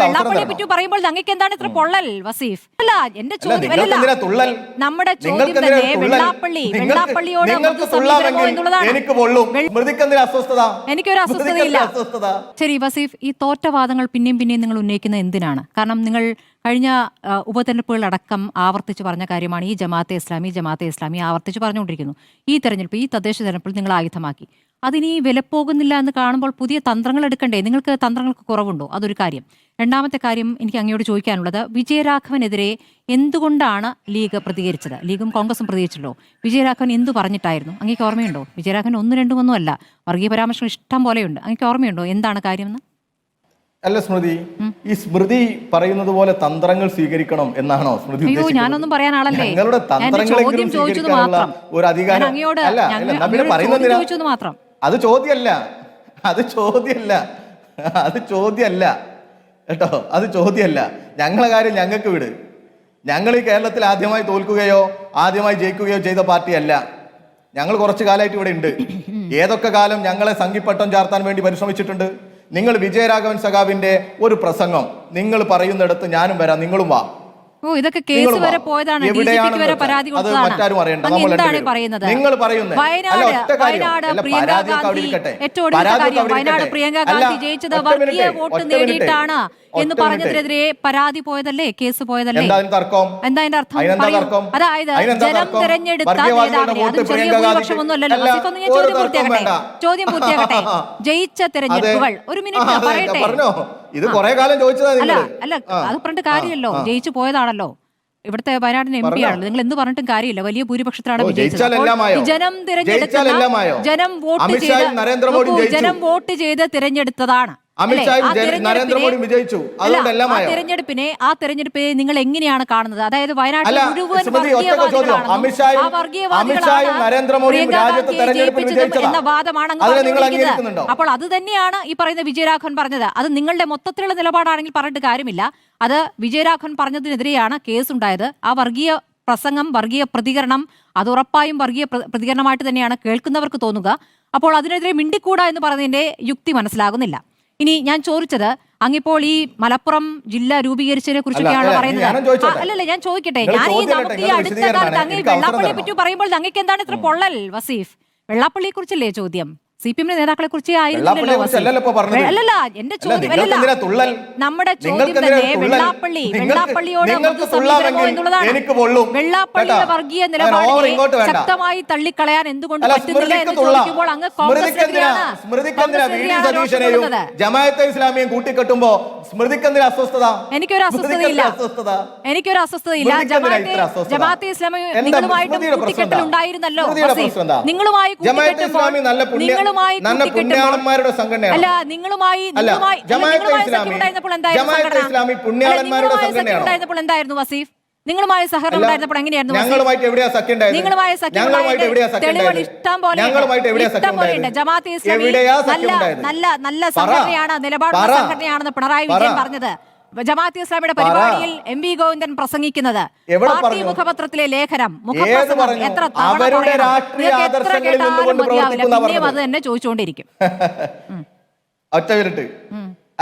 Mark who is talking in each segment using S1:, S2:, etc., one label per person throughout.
S1: വെള്ളാപ്പള്ളിയെ പറ്റി പറയുമ്പോൾ അങ്ങക്ക് എന്താണ് ഇത്ര പൊള്ളൽ വസീഫ്? അല്ല, എന്റെ ചോദ്യം നമ്മുടെ ചോദ്യം തന്നെ വെള്ളാപ്പള്ളിയോട് സമീപനമോ എന്നുള്ളതാണ്. എനിക്കൊരു അസ്വസ്ഥതയില്ല. ശരി വസീഫ്, ഈ തോറ്റവാദങ്ങൾ പിന്നെയും പിന്നെയും നിങ്ങൾ ഉന്നയിക്കുന്നത് എന്തിനാണ്? കാരണം നിങ്ങൾ കഴിഞ്ഞ ഉപതെരഞ്ഞെടുപ്പുകളടക്കം ആവർത്തിച്ച് പറഞ്ഞ കാര്യമാണ് ഈ ജമാഅത്തെ ഇസ്ലാമി ആവർത്തിച്ച് പറഞ്ഞുകൊണ്ടിരിക്കുന്നു. ഈ തെരഞ്ഞെടുപ്പ്, ഈ തദ്ദേശ തെരഞ്ഞെടുപ്പിൽ നിങ്ങൾ ആയുധമാക്കി. അതിനി വിലപ്പോകുന്നില്ല എന്ന് കാണുമ്പോൾ പുതിയ തന്ത്രങ്ങൾ എടുക്കണ്ടേ? നിങ്ങൾക്ക് തന്ത്രങ്ങൾക്ക് കുറവുണ്ടോ? അതൊരു കാര്യം. രണ്ടാമത്തെ കാര്യം എനിക്ക് അങ്ങയോട് ചോദിക്കാനുള്ളത്, വിജയരാഘവനെതിരെ എന്തുകൊണ്ടാണ് ലീഗ് പ്രതികരിച്ചത്? ലീഗും കോൺഗ്രസും പ്രതികരിച്ചല്ലോ. വിജയരാഘവൻ എന്തു പറഞ്ഞിട്ടായിരുന്നു? അങ്ങേക്ക് ഓർമ്മയുണ്ടോ? വിജയരാഘവൻ ഒന്നും അല്ല, വർഗീയ പരാമർശം ഇഷ്ടം പോലെയുണ്ട്. അങ്ങേക്ക് ഓർമ്മയുണ്ടോ എന്താണ് കാര്യമെന്ന്?
S2: അല്ല സ്മൃതി, ഈ സ്മൃതി പറയുന്നത് പോലെ തന്ത്രങ്ങൾ സ്വീകരിക്കണം എന്നാണോ സ്മൃതി?
S1: അയ്യോ, ഞാനൊന്നും പറയാൻ ആളല്ലേ.
S2: ഞങ്ങളുടെ തന്ത്രങ്ങളെങ്കിലും സ്വീകരിക്കാനുള്ള ഒരു അധികാരം
S1: മാത്രം.
S2: അത് ചോദ്യമല്ല കേട്ടോ, അത് ചോദ്യമല്ല. ഞങ്ങളെ കാര്യം ഞങ്ങൾക്ക് വിട്. ഞങ്ങൾ ഈ കേരളത്തിൽ ആദ്യമായി തോൽക്കുകയോ ആദ്യമായി ജയിക്കുകയോ ചെയ്ത പാർട്ടിയല്ല. ഞങ്ങൾ കുറച്ചു കാലമായിട്ട് ഇവിടെ ഉണ്ട്. ഏതൊക്കെ കാലം ഞങ്ങളെ സംഘിപ്പട്ടം ചാർത്താൻ വേണ്ടി പരിശ്രമിച്ചിട്ടുണ്ട്. നിങ്ങൾ വിജയരാഘവൻ സഖാവിന്റെ ഒരു പ്രസംഗം നിങ്ങൾ പറയുന്നിടത്ത് ഞാനും വരാം, നിങ്ങളും വാ.
S1: ഇതൊക്കെ കേസ് വരെ പോയതാണ്.
S2: മറ്റാരും അറിയണ്ട. നിങ്ങൾ പറയുന്നത്
S1: വയനാട് പ്രിയങ്ക ഗാന്ധി ജയിച്ചത് വർഗീയ വോട്ട് നേടിയിട്ടാണ് എന്ന് പറഞ്ഞതിനെതിരെ പരാതി പോയതല്ലേ, കേസ് പോയതല്ലേ? എന്താ അതിന്റെ അർത്ഥം? അതായത് ജനം തെരഞ്ഞെടുത്ത നേതാവിനെ, അതും ചെറിയ ഭൂരിപക്ഷമൊന്നുമല്ലല്ലോ. ചോദ്യം പൂർത്തിയാകട്ടെ. ജയിച്ച തെരഞ്ഞെടുപ്പുകൾ, ഒരു മിനിറ്റ് പറയട്ടെ.
S2: ഇത് കുറെ കാലം ചോദിച്ചതല്ല.
S1: അല്ല, അത് പറഞ്ഞിട്ട് കാര്യമല്ലോ. ജയിച്ചു പോയതാണല്ലോ. ഇവിടുത്തെ വയനാടിന് MP ആണല്ലോ. നിങ്ങൾ എന്ത് പറഞ്ഞിട്ടും കാര്യമില്ല. വലിയ ഭൂരിപക്ഷത്തിലാണ് വിജയിച്ചത്. ജനം വോട്ട് ചെയ്ത് തിരഞ്ഞെടുത്തതാണ്. ആ തെരഞ്ഞെടുപ്പിനെ നിങ്ങൾ എങ്ങനെയാണ് കാണുന്നത്? അതായത് വയനാട്ടിൽ മുഴുവൻ എന്ന വാദമാണ് അങ്ങ്. അപ്പോൾ അത് തന്നെയാണ് ഈ പറയുന്ന വിജയരാഘവൻ പറഞ്ഞത്. അത് നിങ്ങളുടെ മൊത്തത്തിലുള്ള നിലപാടാണെങ്കിൽ പറഞ്ഞിട്ട് കാര്യമില്ല. അത് വിജയരാഘവൻ പറഞ്ഞതിനെതിരെയാണ് കേസുണ്ടായത്. ആ വർഗീയ പ്രസംഗം, വർഗീയ പ്രതികരണം, അത് ഉറപ്പായും വർഗീയ പ്രതികരണമായിട്ട് തന്നെയാണ് കേൾക്കുന്നവർക്ക് തോന്നുക. അപ്പോൾ അതിനെതിരെ മിണ്ടിക്കൂടാ എന്ന് പറയുന്നതിന്റെ യുക്തി മനസ്സിലാകുന്നില്ല. ഇനി ഞാൻ ചോദിച്ചത്, അങ്ങിപ്പോൾ ഈ മലപ്പുറം ജില്ല രൂപീകരിച്ചതിനെ കുറിച്ചൊക്കെയാണ് പറയുന്നത്. അല്ലല്ല, ഞാൻ ചോദിക്കട്ടെ, ഞാൻ ഈ അടുത്ത കാലത്ത് അങ്ങ് വെള്ളാപ്പള്ളിയെ പറ്റി പറയുമ്പോൾ അങ്ങക്ക് എന്താണ് ഇത്ര പൊള്ളൽ വസീഫ്? വെള്ളാപ്പള്ളിയെ കുറിച്ചല്ലേ ചോദ്യം? CPM നേതാക്കളെ കുറിച്ചേ ആയിരുന്നില്ലല്ലോ. അല്ലല്ല, എന്റെ ചോദ്യം നമ്മുടെ ചോദ്യം തന്നെ വെള്ളാപ്പള്ളിയോട് സമീപനമോ എന്നുള്ളതാണ്. വെള്ളാപ്പള്ളിയുടെ വർഗീയ നിലപാടിനെ ശക്തമായി തള്ളിക്കളയാൻ എന്തുകൊണ്ട് പറ്റുന്നില്ല എന്ന് ചോദിക്കുമ്പോൾ അങ്ങ് കോൺഗ്രസിനെതിരെയാണ്
S2: ജമാഅത്തെ ഇസ്ലാമിയും കൂട്ടിക്കെട്ടുമ്പോ സ്മൃതിക്കെന്തിന് അസ്വസ്ഥത?
S1: എനിക്കൊരു അസ്വസ്ഥതയില്ല. ജമാഅത്തെ ഇസ്ലാമി നിങ്ങളുമായിട്ടും കൂട്ടിക്കെട്ടലുണ്ടായിരുന്നല്ലോ. നിങ്ങളുമായി
S2: പുണ്യാളന്മാരുടെ സംഘടനയാണ്.
S1: അല്ല, നിങ്ങളുമായി എന്തായിരുന്നു വസീഫ്? നിങ്ങളുമായി സഹകരണം ഉണ്ടായിരുന്നപ്പോൾ എങ്ങനെയായിരുന്നു? തെളിവുകൾ ഇഷ്ടം പോലെയുണ്ട്. ജമാഅത്തെ ഇസ്ലാമി നല്ല സംഘടനയാണ്, നിലപാടുള്ള സംഘടനയാണെന്ന് പിണറായി വിജയൻ പറഞ്ഞത്. ജമാഅത്തെ ഇസ്ലാമിയുടെ പരിപാടിയിൽ MV ഗോവിന്ദൻ പ്രസംഗിക്കുന്നത്, പാർട്ടി മുഖപത്രത്തിലെ ലേഖനം, മുഖപ്രസംഗം എത്ര പിന്നെയും അത് തന്നെ ചോദിച്ചുകൊണ്ടിരിക്കും.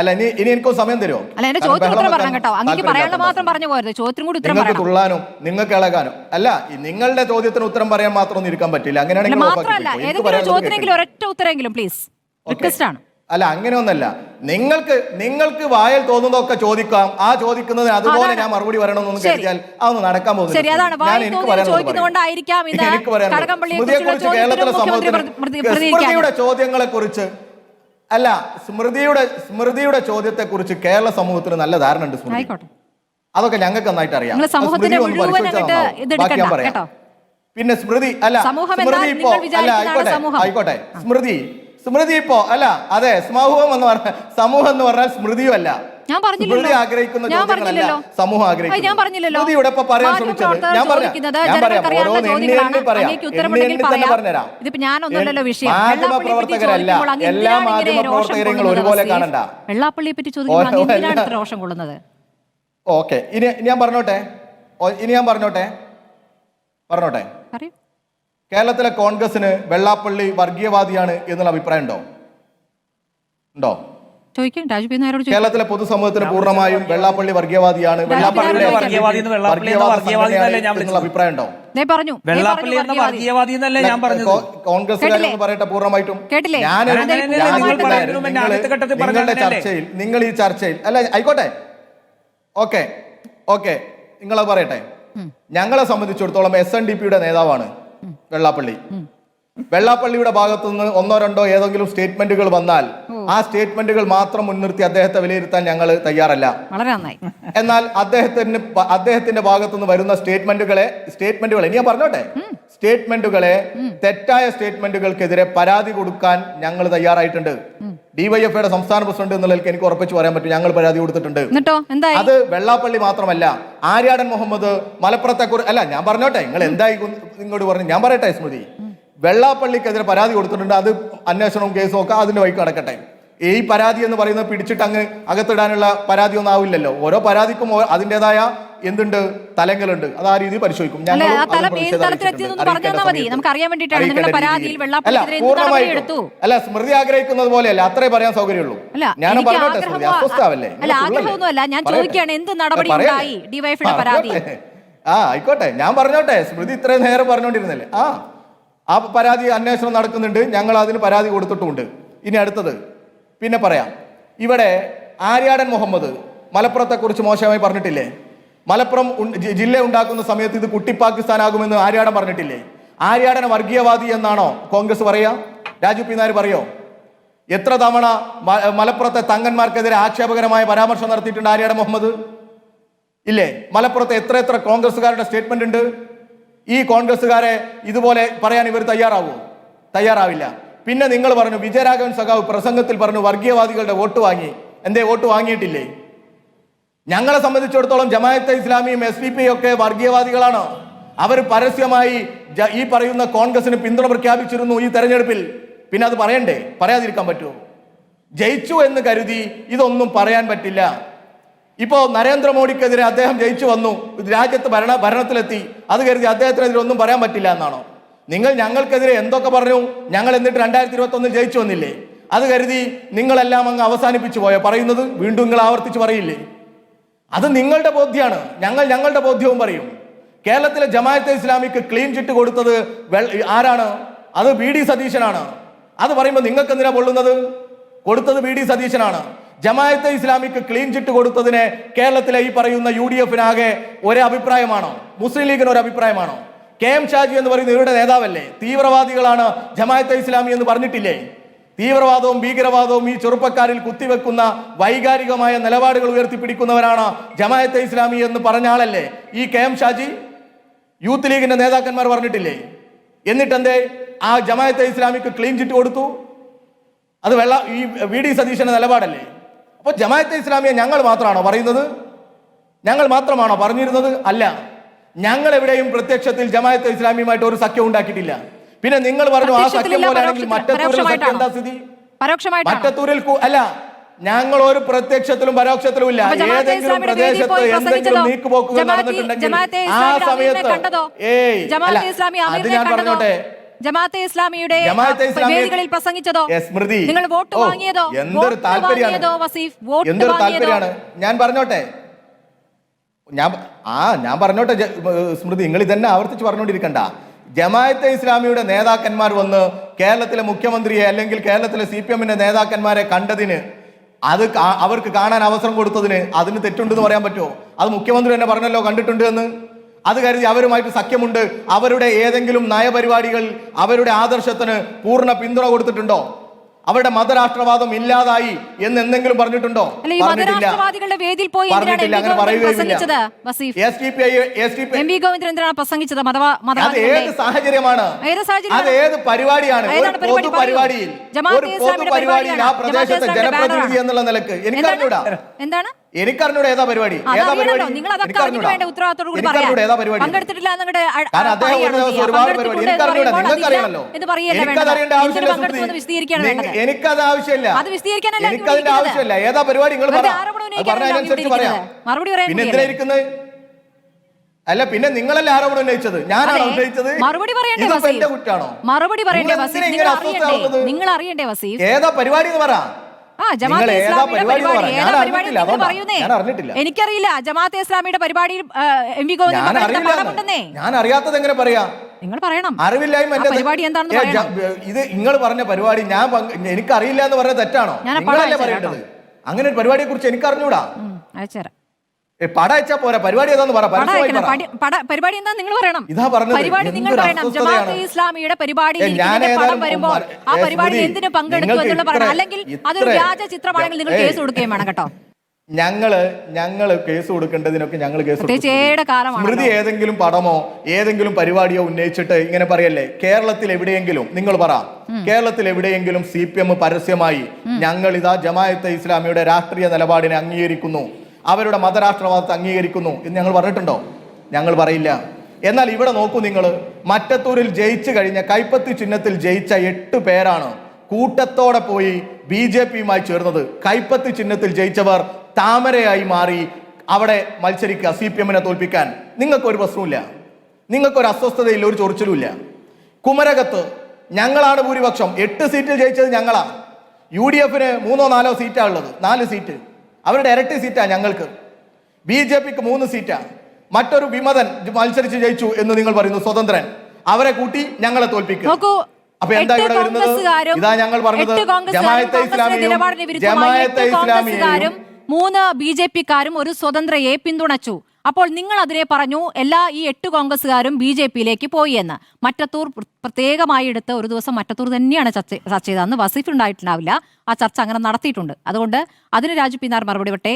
S2: അല്ല, ഇനി എനിക്കോ സമയം തരുമോ?
S1: അല്ല, എന്റെ ചോദ്യത്തിന് ഉത്തരം പറഞ്ഞു കേട്ടോ. അങ്ങേക്ക് പറയാനുള്ള മാത്രം പറഞ്ഞു പോയത്, ചോദ്യത്തിനും കൂടി ഉത്തരം
S2: പറയാം. തുള്ളാനും നിങ്ങൾക്ക് ഇളകാനും അല്ല, നിങ്ങളുടെ ചോദ്യത്തിന് ഉത്തരം പറയാൻ മാത്രം ഒന്നും ഇരിക്കാൻ പറ്റില്ല. അങ്ങനെയാണെങ്കിൽ
S1: മാത്രമല്ല, ഏതെങ്കിലും ചോദ്യത്തിനെങ്കിലും ഒരൊറ്റ ഉത്തരമെങ്കിലും പ്ലീസ്, റിക്വസ്റ്റ് ആണ്.
S2: അല്ല, അങ്ങനെയൊന്നല്ല. നിങ്ങൾക്ക് വായൽ തോന്നുന്നതൊക്കെ ചോദിക്കാം. ആ ചോദിക്കുന്നതിന് അതുപോലെ ഞാൻ മറുപടി പറയണമെന്നൊന്നും കരുതിയാൽ അതൊന്നും നടക്കാൻ പോകുന്നില്ല. സ്മൃതിയുടെ ചോദ്യങ്ങളെ കുറിച്ച് അല്ല, സ്മൃതിയുടെ ചോദ്യത്തെ കുറിച്ച് കേരള സമൂഹത്തിന് നല്ല ധാരണ ഉണ്ട്. സ്മൃതി, അതൊക്കെ ഞങ്ങൾക്ക് നന്നായിട്ട് അറിയാം. ബാക്കി ഞാൻ പറയാം. പിന്നെ സ്മൃതി അല്ല, സ്മൃതി ഇപ്പോ അല്ല, ആയിക്കോട്ടെ. സ്മൃതി ഇപ്പോ അല്ല, അതെ, സമൂഹം എന്ന് പറഞ്ഞാൽ സ്മൃതിയും അല്ല. സ്മൃതി ആഗ്രഹിക്കുന്ന ചോദ്യങ്ങളല്ല സമൂഹം ആഗ്രഹിക്കുന്നത്. സ്മൃതിയുടെ ഇപ്പൊ പറയാൻ ശ്രമിച്ചത് ഞാൻ പറയാം. മാധ്യമ പ്രവർത്തകരല്ല, എല്ലാ മാധ്യമ പ്രവർത്തകരെയും ഒരുപോലെ കാണണ്ട.
S1: വെള്ളാപ്പള്ളിയെ പറ്റി ചോദിക്കുമ്പോൾ രോഷം കൊള്ളുന്നത്.
S2: ഓക്കെ, ഇനി ഞാൻ പറഞ്ഞോട്ടെ. കേരളത്തിലെ കോൺഗ്രസിന് വെള്ളാപ്പള്ളി വർഗീയവാദിയാണ് എന്നുള്ള അഭിപ്രായം ഉണ്ടോ?
S1: ചോദിക്കും രാജു പി നായരോട്.
S2: കേരളത്തിലെ പൊതുസമൂഹത്തിന് പൂർണ്ണമായും വെള്ളാപ്പള്ളി വർഗീയവാദിയാണ്,
S1: വെള്ളാപ്പള്ളിയുടെ
S2: അഭിപ്രായം ഉണ്ടോ? കോൺഗ്രസ് പറയട്ടെ പൂർണ്ണമായിട്ടും. നിങ്ങൾ ഈ ചർച്ചയിൽ അല്ല, ആയിക്കോട്ടെ, ഓക്കെ നിങ്ങളത് പറയട്ടെ. ഞങ്ങളെ സംബന്ധിച്ചിടത്തോളം SNDPയുടെ നേതാവാണ് വെള്ളാപ്പള്ളി. വെള്ളാപ്പള്ളിയുടെ ഭാഗത്തുനിന്ന് ഒന്നോ രണ്ടോ ഏതെങ്കിലും സ്റ്റേറ്റ്മെന്റുകൾ വന്നാൽ ആ സ്റ്റേറ്റ്മെന്റുകൾ മാത്രം മുൻനിർത്തി അദ്ദേഹത്തെ വിലയിരുത്താൻ ഞങ്ങൾ തയ്യാറല്ല. എന്നാൽ അദ്ദേഹത്തിന്റെ ഭാഗത്തുനിന്ന് വരുന്ന സ്റ്റേറ്റ്മെന്റുകളെ ഇനി ഞാൻ പറഞ്ഞോട്ടെ, സ്റ്റേറ്റ്മെന്റുകളെ തെറ്റായ സ്റ്റേറ്റ്മെന്റുകൾക്കെതിരെ പരാതി കൊടുക്കാൻ ഞങ്ങൾ തയ്യാറായിട്ടുണ്ട്. ഡിവൈഎഫ്ഐയുടെ സംസ്ഥാന പ്രസിഡന്റ് എന്നുള്ളതിൽ എനിക്ക് ഉറപ്പിച്ച് പറയാൻ പറ്റും, ഞങ്ങൾ പരാതി കൊടുത്തിട്ടുണ്ട്. അത് വെള്ളാപ്പള്ളി മാത്രമല്ല, ആര്യാടൻ മുഹമ്മദ് മലപ്പുറത്തെ അല്ല, ഞാൻ പറഞ്ഞോട്ടെ, നിങ്ങൾ എന്തായി ഇങ്ങോട്ട് പറഞ്ഞു, ഞാൻ പറയട്ടെ സ്മൃതി. വെള്ളാപ്പള്ളിക്കെതിരെ പരാതി കൊടുത്തിട്ടുണ്ട്. അത് അന്വേഷണവും കേസും ഒക്കെ അതിന്റെ വഴിക്ക് നടക്കട്ടെ. ഈ പരാതി എന്ന് പറയുന്നത് പിടിച്ചിട്ട് അങ്ങ് അകത്തിടാനുള്ള പരാതി ഒന്നും ആവില്ലല്ലോ. ഓരോ പരാതിക്കും അതിൻ്റെതായ എന്തുണ്ട്, തലങ്ങളുണ്ട്. അത് ആ രീതിയിൽ പരിശോധിക്കും. അല്ല, സ്മൃതി ആഗ്രഹിക്കുന്നത് പോലെയല്ല, അത്രേ പറയാൻ സൗകര്യമുള്ളൂ. ഞാൻ പറഞ്ഞോട്ടെ സ്മൃതി, അസ്വസ്ഥാവല്ലേ? ആയിക്കോട്ടെ, ഞാൻ പറഞ്ഞോട്ടെ. സ്മൃതി ഇത്രയും നേരം പറഞ്ഞോണ്ടിരുന്നല്ലേ. ആ പരാതി അന്വേഷണം നടക്കുന്നുണ്ട്, ഞങ്ങൾ അതിന് പരാതി കൊടുത്തിട്ടുമുണ്ട്. ഇനി അടുത്തത് പിന്നെ പറയാം. ഇവിടെ ആര്യാടൻ മുഹമ്മദ് മലപ്പുറത്തെ കുറിച്ച് മോശമായി പറഞ്ഞിട്ടില്ലേ? മലപ്പുറം ജില്ല ഉണ്ടാക്കുന്ന സമയത്ത് ഇത് കുട്ടി പാകിസ്ഥാൻ ആകുമെന്ന് ആര്യാടൻ പറഞ്ഞിട്ടില്ലേ? ആര്യാടൻ വർഗീയവാദി എന്നാണോ കോൺഗ്രസ് പറയാ? രാജു പി നായർ പറയോ? എത്ര തവണ മലപ്പുറത്തെ തങ്ങന്മാർക്കെതിരെ ആക്ഷേപകരമായ പരാമർശം നടത്തിയിട്ടുണ്ട് ആര്യാടൻ മുഹമ്മദ്? ഇല്ലേ? മലപ്പുറത്തെ എത്ര കോൺഗ്രസ്സുകാരുടെ സ്റ്റേറ്റ്മെന്റ് ഉണ്ട്. ഈ കോൺഗ്രസ്സുകാരെ ഇതുപോലെ പറയാൻ ഇവർ തയ്യാറാവില്ല. പിന്നെ നിങ്ങൾ പറഞ്ഞു, വിജയരാഘവൻ സഖാവ് പ്രസംഗത്തിൽ പറഞ്ഞു വർഗീയവാദികളുടെ വോട്ട് വാങ്ങി. എന്തേ വോട്ട് വാങ്ങിയിട്ടില്ലേ? ഞങ്ങളെ സംബന്ധിച്ചിടത്തോളം ജമാഅത്തെ ഇസ്ലാമിയും SDP ഒക്കെ വർഗീയവാദികളാണ്. അവർ പരസ്യമായി ഈ പറയുന്ന കോൺഗ്രസിന് പിന്തുണ പ്രഖ്യാപിച്ചിരുന്നു ഈ തെരഞ്ഞെടുപ്പിൽ. പിന്നെ അത് പറയണ്ടേ? പറയാതിരിക്കാൻ പറ്റുമോ? ജയിച്ചു എന്ന് കരുതി ഇതൊന്നും പറയാൻ പറ്റില്ല. ഇപ്പോ നരേന്ദ്രമോദിക്കെതിരെ അദ്ദേഹം ജയിച്ചു വന്നു, രാജ്യത്ത് ഭരണത്തിലെത്തി, അത് കരുതി അദ്ദേഹത്തിനെതിരെ ഒന്നും പറയാൻ പറ്റില്ല എന്നാണോ? നിങ്ങൾ ഞങ്ങൾക്കെതിരെ എന്തൊക്കെ പറഞ്ഞു, ഞങ്ങൾ എന്നിട്ട് 2021 ജയിച്ചു വന്നില്ലേ? അത് കരുതി നിങ്ങളെല്ലാം അങ്ങ് അവസാനിപ്പിച്ചു പോയോ പറയുന്നത്? വീണ്ടും നിങ്ങൾ ആവർത്തിച്ച് പറയില്ലേ? അത് നിങ്ങളുടെ ബോധ്യമാണ്. ഞങ്ങളുടെ ബോധ്യവും പറയും. കേരളത്തിലെ ജമാഅത്തെ ഇസ്ലാമിക്ക് ക്ലീൻ ചിറ്റ് കൊടുത്തത് ആരാണ്? അത് VD സതീശനാണ്. അത് പറയുമ്പോൾ നിങ്ങൾക്ക് എന്തിനാ പൊള്ളുന്നത്? കൊടുത്തത് VD സതീശനാണ്. ജമാഅത്തെ ഇസ്ലാമിക്ക് ക്ലീൻ ചിറ്റ് കൊടുത്തതിനെ കേരളത്തിലെ ഈ പറയുന്ന UDF-നാകെ ഒരേ അഭിപ്രായമാണോ? മുസ്ലിം ലീഗിന് ഒരു അഭിപ്രായമാണോ? KM ഷാജി എന്ന് പറയുന്ന ഇവരുടെ നേതാവല്ലേ? തീവ്രവാദികളാണ് ജമാഅത്തെ ഇസ്ലാമി എന്ന് പറഞ്ഞിട്ടില്ലേ? തീവ്രവാദവും ഭീകരവാദവും ഈ ചെറുപ്പക്കാരിൽ കുത്തിവെക്കുന്ന വൈകാരികമായ നിലപാടുകൾ ഉയർത്തിപ്പിടിക്കുന്നവരാണ് ജമാഅത്തെ ഇസ്ലാമി എന്ന് പറഞ്ഞ ആളല്ലേ ഈ KM ഷാജി? യൂത്ത് ലീഗിന്റെ നേതാക്കന്മാർ പറഞ്ഞിട്ടില്ലേ? എന്നിട്ടെന്തേ ആ ജമാഅത്തെ ഇസ്ലാമിക്ക് ക്ലീൻ ചിറ്റ് കൊടുത്തു? അത് ഈ VD സതീശന്റെ നിലപാടല്ലേ? അപ്പൊ ജമാഅത്തെ ഇസ്ലാമിയെ ഞങ്ങൾ മാത്രമാണോ പറയുന്നത്? ഞങ്ങൾ മാത്രമാണോ പറഞ്ഞിരുന്നത്? അല്ല, ഞങ്ങൾ എവിടെയും പ്രത്യക്ഷത്തിൽ ജമാഅത്തെ ഇസ്ലാമിയുമായിട്ട് ഒരു സഖ്യം ഉണ്ടാക്കിയിട്ടില്ല. പിന്നെ നിങ്ങൾ പറഞ്ഞു ആ സഖ്യം പോലെയാണെങ്കിൽ മറ്റത്തൂരിൽ സഖ്യം എന്താ സ്ഥിതി? മറ്റത്തൂരിൽ അല്ല, ഞങ്ങൾ ഒരു പ്രത്യക്ഷത്തിലും പരോക്ഷത്തിലും ഇല്ല. ഏതെങ്കിലും പ്രദേശത്ത് എന്തെങ്കിലും നീക്കുപോക്കുകൾ നടന്നിട്ടുണ്ടെങ്കിൽ ആ സമയത്ത് അത് ഞാൻ പറഞ്ഞോട്ടെ,
S1: ജമാഅത്തെ ഇസ്ലാമിയുടെ വേദികളിൽ പ്രസംഗിച്ചതോ, നിങ്ങൾ വോട്ട് വാങ്ങിയതോ,
S2: എന്തൊരു താല്പര്യമാണ്. ഞാൻ പറഞ്ഞോട്ടെ സ്മൃതി, നിങ്ങൾ ഇതന്നെ ആവർത്തിച്ച് പറഞ്ഞുകൊണ്ടിരിക്കണ്ട. ജമാഅത്തെ ഇസ്ലാമിയുടെ നേതാക്കന്മാർ വന്ന് കേരളത്തിലെ മുഖ്യമന്ത്രിയെ അല്ലെങ്കിൽ കേരളത്തിലെ CPM-ന്റെ നേതാക്കന്മാരെ കണ്ടതിന്, അത് അവർക്ക് കാണാൻ അവസരം കൊടുത്തതിന് അതിന് തെറ്റുണ്ടെന്ന് പറയാൻ പറ്റുമോ? അത് മുഖ്യമന്ത്രി തന്നെ പറഞ്ഞല്ലോ കണ്ടിട്ടുണ്ട് എന്ന്. അത് കരുതി അവരുമായിട്ട് സഖ്യമുണ്ട്, അവരുടെ ഏതെങ്കിലും നയപരിപാടികൾ, അവരുടെ ആദർശത്തിന് പൂർണ്ണ പിന്തുണ കൊടുത്തിട്ടുണ്ടോ? അവരുടെ മതരാഷ്ട്രവാദം ഇല്ലാതായി എന്ന് എന്തെങ്കിലും പറഞ്ഞിട്ടുണ്ടോ? പറഞ്ഞിട്ടില്ല. അത് ഏത് സാഹചര്യമാണ്? അത് ഏത് പരിപാടിയാണ്? പൊതു പരിപാടിയിൽ ആ പ്രദേശത്തെ ജനപ്രതിനിധി എന്നുള്ള നിലക്ക് എനിക്കറിഞ്ഞൂടാ. എനിക്കറിഞ്ഞൂടെ ഏതാ പരിപാടി? ഏതാ പരിപാടി? ഏതാ പരിപാടി? കാരണം അദ്ദേഹം ഒരു ദിവസം ഒരുപാട് പരിപാടി എനിക്കറിഞ്ഞൂടാ. നിങ്ങൾക്കറിയാമല്ലോ. എനിക്കതറിയേണ്ട ആവശ്യമില്ല. എനിക്കത് ആവശ്യമില്ല. എനിക്കതിന്റെ ആവശ്യമില്ല. ഏതാ പരിപാടി നിങ്ങൾ പറഞ്ഞതിനനുസരിച്ച് പറയാം. പിന്നെ എന്തിനാ ഇരിക്കുന്നത്? അല്ല, പിന്നെ നിങ്ങളല്ലേ ആരോപണം ഉന്നയിച്ചത്? ഞാനാണോ ഉന്നയിച്ചത്? ഇതൊക്കെ എന്റെ കുറ്റാണോ?
S1: മറുപടി പറയണ്ടേ? നിങ്ങൾ അറിയണ്ടേ?
S2: ഏതാ പരിപാടി എന്ന് പറ.
S1: ജമാഅത്തെ
S2: നിങ്ങൾ ഏതാ
S1: ഇസ്ലാമിയുടെ
S2: പരിപാടി എന്ന്
S1: പരിപാടി
S2: പറ.
S1: ഏതാ
S2: ഞാൻ
S1: പരിപാടി
S2: അറിഞ്ഞിട്ടില്ല,
S1: നിങ്ങൾ
S2: അതുകൊണ്ടാ.
S1: പറയുന്നേ?
S2: ഞാൻ അറിഞ്ഞിട്ടില്ല.
S1: എനിക്കറിയില്ല. ജമാഅത്തെ ഇസ്ലാമിയുടെ പരിപാടിയിൽ എം വി ഗോവിന്ദൻ
S2: ഞാൻ
S1: പങ്കെടുത്ത
S2: അറിയില്ല.
S1: പടമുണ്ടെന്നേ.
S2: ഞാൻ അറിയാത്തത് എങ്ങനെ പറയാ?
S1: നിങ്ങൾ പറയണം.
S2: അറിവില്ലായ്മ
S1: ആ പരിപാടി എന്താണെന്ന് പറയണം.
S2: ഇത് നിങ്ങൾ പറഞ്ഞ പരിപാടി എനിക്കറിയില്ല എന്ന് പറഞ്ഞ തെറ്റാണോ?
S1: ഞാൻ ആ പടം
S2: നിങ്ങളല്ലേ
S1: അയച്ചു
S2: പറയേണ്ടത്? അങ്ങനെ ഒരു പരിപാടിയെ കുറിച്ച് എനിക്ക് അറിഞ്ഞൂടാ.
S1: അയച്ചുതരാം.
S2: പടം അയച്ചാ പോരാ, പരിപാടി ഏതാന്ന് പറ.
S1: പരിപാടി എന്താ നിങ്ങൾ പറയണം.
S2: ഇതാ പറഞ്ഞത്.
S1: പരിപാടി നിങ്ങൾ പറയണം. ജമാഅത്തെ ഇസ്ലാമിയുടെ പരിപാടി പടം വരുമ്പോൾ ആ പരിപാടി എന്തിനു പങ്കെടുത്തു എന്നുള്ള പറയണം. അല്ലെങ്കിൽ അതൊരു വ്യാജ ചിത്രമാണെങ്കിൽ നിങ്ങൾ കേസ് കൊടുക്കുകയും വേണം കേട്ടോ.
S2: ഞങ്ങള് കേസ് കൊടുക്കേണ്ടതിനൊക്കെ ഞങ്ങൾ കേസ്
S1: കൊടുക്കും.
S2: സ്മൃതി ഏതെങ്കിലും പടമോ ഏതെങ്കിലും പരിപാടിയോ ഉന്നയിച്ചിട്ട് ഇങ്ങനെ പറയല്ലേ? കേരളത്തിൽ എവിടെയെങ്കിലും നിങ്ങൾ പറ, കേരളത്തിൽ എവിടെയെങ്കിലും CPM പരസ്യമായി ഞങ്ങൾ ഇതാ ജമാഅത്തെ ഇസ്ലാമിയുടെ രാഷ്ട്രീയ നിലപാടിനെ അംഗീകരിക്കുന്നു, അവരുടെ മതരാഷ്ട്രവാദത്തെ അംഗീകരിക്കുന്നു എന്ന് ഞങ്ങൾ പറഞ്ഞിട്ടുണ്ടോ? ഞങ്ങൾ പറയില്ല. എന്നാൽ ഇവിടെ നോക്കൂ നിങ്ങൾ, മറ്റത്തൂരിൽ ജയിച്ചു കഴിഞ്ഞ കൈപ്പത്തി ചിഹ്നത്തിൽ ജയിച്ച 8 പേരാണ് കൂട്ടത്തോടെ പോയി BJPയുമായി ചേർന്നത്. കൈപ്പത്തി ചിഹ്നത്തിൽ ജയിച്ചവർ താമരയായി മാറി അവിടെ മത്സരിക്കുക CPMനെ തോൽപ്പിക്കാൻ. നിങ്ങൾക്കൊരു പ്രശ്നമില്ല, നിങ്ങൾക്കൊരു അസ്വസ്ഥതയില്ല, ഒരു ചൊറിച്ചിലുമില്ല. കുമരകത്ത് ഞങ്ങളാണ് ഭൂരിപക്ഷം, 8 സീറ്റിൽ ജയിച്ചത് ഞങ്ങളാ. UDFന് 3-4 സീറ്റാ ഉള്ളത്, 4 സീറ്റ്. അവരുടെ ഇരട്ടി സീറ്റാ ഞങ്ങൾക്ക്. BJPക്ക് 3 സീറ്റാ. മറ്റൊരു വിമതൻ മത്സരിച്ച് ജയിച്ചു എന്ന് നിങ്ങൾ പറയുന്നു, സ്വതന്ത്രൻ. അവരെ കൂട്ടി ഞങ്ങളെ തോൽപ്പിക്കുക. അപ്പൊ എന്താ ഇവിടെ വരുന്നത്? ഇതാ ഞങ്ങൾ പറഞ്ഞത്, ജമാഅത്തെ ഇസ്ലാമിയും
S1: 3 BJPക്കാരും ഒരു സ്വതന്ത്രയെ പിന്തുണച്ചു. അപ്പോൾ നിങ്ങൾ അതിനെ പറഞ്ഞു ഈ 8 കോൺഗ്രസ്സുകാരും BJPയിലേക്ക് പോയി എന്ന്. മറ്റത്തൂർ പ്രത്യേകമായി എടുത്ത് ഒരു ദിവസം മറ്റത്തൂർ തന്നെയാണ് ചർച്ച ചെയ്തതെന്ന് വസീഫ് ഉണ്ടായിട്ടുണ്ടാവില്ല. ആ ചർച്ച അങ്ങനെ നടത്തിയിട്ടുണ്ട്. അതുകൊണ്ട് അതിന് രാജു പി നായർ മറുപടി വിട്ടെ.